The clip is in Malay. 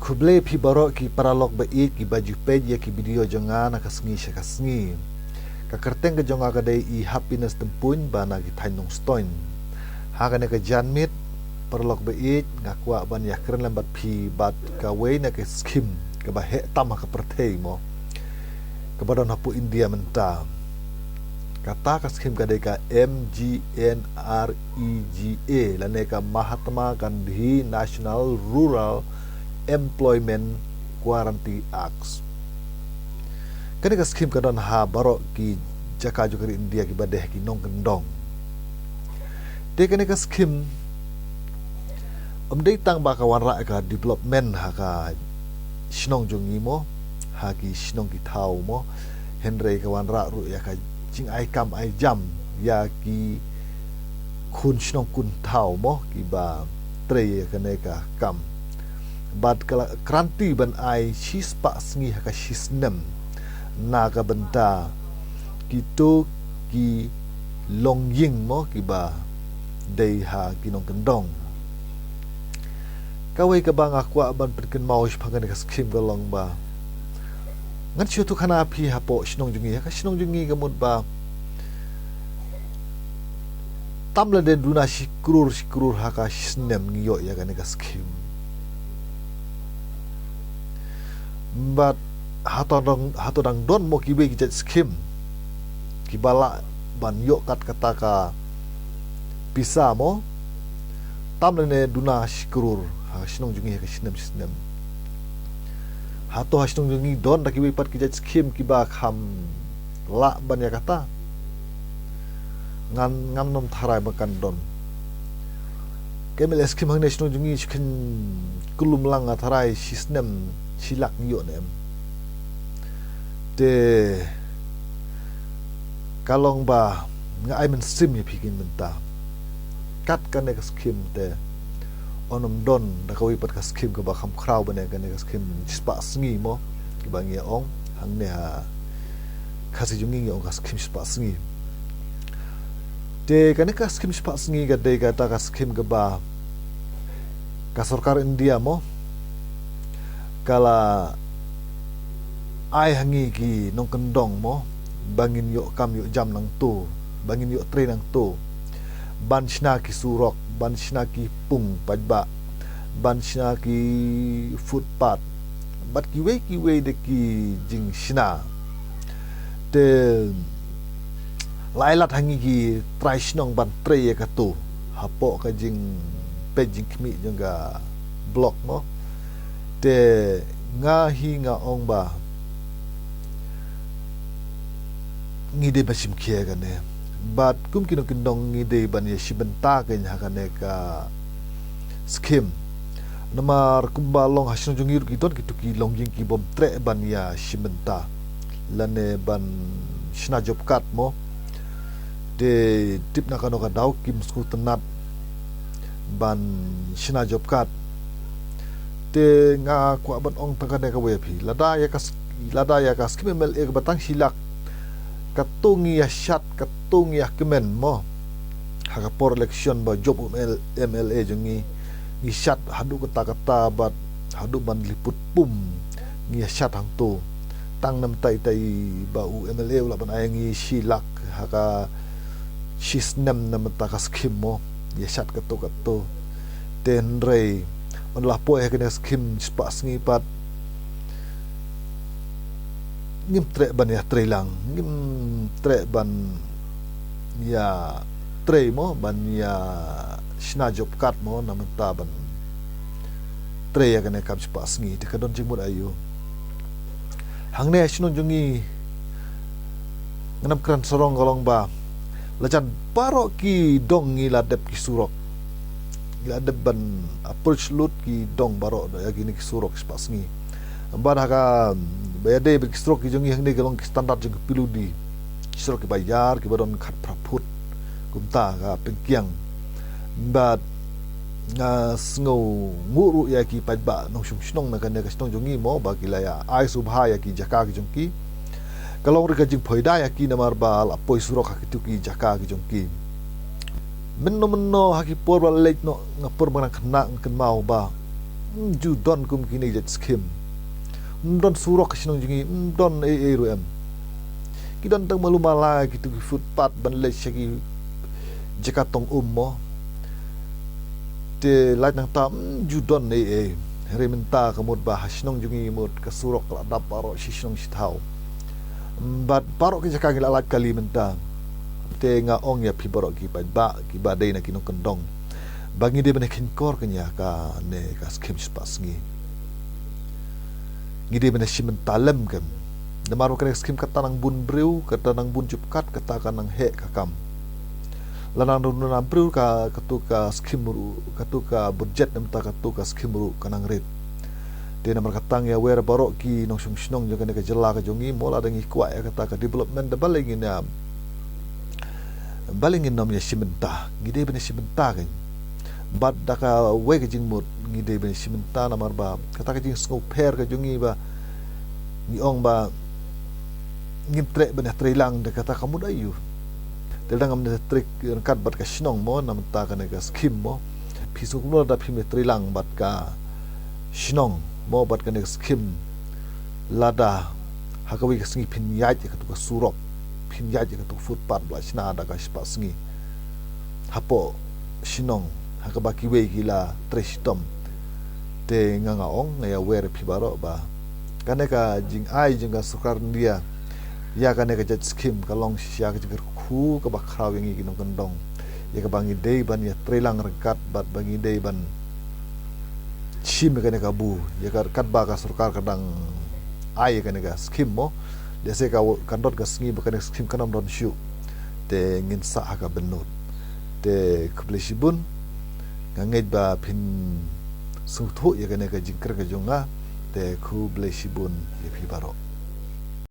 kuble pi barok ki paralog ba ki baju page ya ki video jonga na kasngi syakasngi ka kerteng ke jonga ka dai I happiness tempun ba na ki thainong stoin ha ka ne ka janmit paralog ba ngakwa ban ya keren lambat pi bat ka we na ke skim ka ba he tam ka perthei mo ka badon hapu India menta kata ka skim ka dai ka MGNREGA lane ka Mahatma Gandhi National Rural Employment Guarantee Acts. Kani ka skim ka don ha barok ki jaka juga India ki badeh ki nong kendong. De kani ka skim dei tang ba ka wanra ka development ha ka shnong jungi mo ha ki shnong ki thau mo henry ka wanra ru ya ka jing ai kam ai jam ya ki kun shnong kun thau mo ki ba tre ka ne ka kam bad kala kranti ban ai shis pa sngi ha ka shis nem na ka benta kito ki longying mo ki ba dei ha kinong kendong kawai ka bang akwa ban perken mau spangan ka skim ka long ba ngan chu tu khana phi ha po shnong jungi ha ka shnong jungi ka mut ba tamla de duna shikrur ha ka snem ngiyo ya ka ne ka skim but hatodang don mo kibe ki jet skim kibala ban yo kat kata ka pisa mo tamne duna shikrur ha shnong jungi ha snem hato ha shnong jungi don da kibe pat ki jet skim kiba kham la ban ya kata ngam nom tharai makan don kemel skim hang shnong jungi chikin kulum lang tharai shisnem silak yo nem te kalong ba nga ai men sim ye pikin menta kat kan ne skim te onom don da kawi pat ka skim ka ba kham khrau bane kan ne skim spa sngi mo ki bang ye ong hang ne ha khasi jungi ong ka skim spa sngi te kan ne ka skim spa sngi ga de ga ta ka skim ka ba ka sarkar India mo kala ai hangi ki nong kendong mo bangin yo kam yo jam nang tu bangin yo train nang tu ban shna ki surok ban shna ki pung pajba ban shna ki footpath bat ki we de ki jing shna te lailat hangi ki trai shnong ban tre ka tu hapo ka jing pejing kmi janga block mo te nga hi nga ong ba ngide basim kia gane bat kum kino kindong ngide ban ye shibenta ke nya kane ka skim namar kumbalong hasin jungir kiton kituki longjing ki bom tre ban ya shibenta lane ban shna job kat mo de tip na kano ka daw kim sku tenat ban shna job kat te nga kwa ban ong tangane ka wepi lada ya kas kimel ek batang silak katung ya shat katung ya kemen mo haka por election ba job MLA jungi ni shat hadu kata bat hadu ban liput pum ni shat hang tu tang nam tai ba u MLA ula ban ayang silak haka shisnem nam ta kas kim mo ya shat kato ten rei on la po ya kena skim spas ngi pat ngim tre ban ya tre lang ngim tre ban ya tre mo ban ya shna job kat mo namenta ban tre ya kena kam spas ngi te kadon jimur ayu hangne shnon jungi nganam kran sorong golong ba lajan barok ki dong ngi ladep ki surok ada ban approach loot ki dong barok ya gini ki surok spas ngi ban haka bayade ber ki surok ki jongi hang ne galong standard jong piludi surok ki bayar ki badon khat praput kumta ga pengkiang bat nga sngo nguru ya ki pajba nong shum shnong na kan ka shnong jongi mo ba ki la ya ai subha ya ki jaka ki jongki kalong re ka jing phoida ya ki namar bal apoi surok ha ki tu ki jaka ki jongki menno haki por ba lek no ngapur bang kena ken mau ba ju don kum kini jet skim don surok sinong jingi don ru em kidan tang malu mala gitu footpath ban le shagi jakatong mo te lait nang tam ju don rementa kamut ba hasnong jungi mut kasurok la dap paro sisnong sitau bat paro ki jakang la kali menta te nga ong ya pibaro ki ba dei na kinong kendong bangi de benekin kor kenya ka ne ka skim spas ngi ngide bene simenta lem kan namaru kan skim kata nang bun breu kata nang bun jupkat kata kan nang he kakam lanang nuna breu ka katuka skimuru katuka budget nemta katuka skimuru kanang red de namar katang ya wer barok ki nong sung snong jaga ne ka jela ka jongi mola dengi kwa ya kata ka development de balingin nom ya simenta ngide bene simenta kan bad daka we ka jingmut ngide bene simenta namar ba kata ka jing snow pair ka jongi ba ni ong ba ngimtre bene trilang de kata kamu dayu Teldang am trik kat bat ka sinong mo nam ta ka ne ka skim mo pisuk no da phim trilang bat ka sinong mo bat ka ne skim lada hakawi ka singi phin yaj ka tu ka surok phin yaj ka tu footpath bla sina da ka spa singi hapo sinong hakaba ki we gila trestom te nganga ong ya wer phibaro ba kane ka jing ai jing ka sukar dia ya kane ka jet skim ka long sia ka jingir khu ka bakraw yang ikinong kendong ya ka bangi day ban ya trilang rekat bat bangi day ban chim ka ne ka bu ya ka kat ba ka surkar kadang ai ka ne ka skim mo de se ka kandot ka sngi ba ka ne skim kanam don shu te ngin sa ka benut te kubleshibun ngait ba pin suthu ya ka ne ka jingkar ka jonga te kubleshibun ya pi baro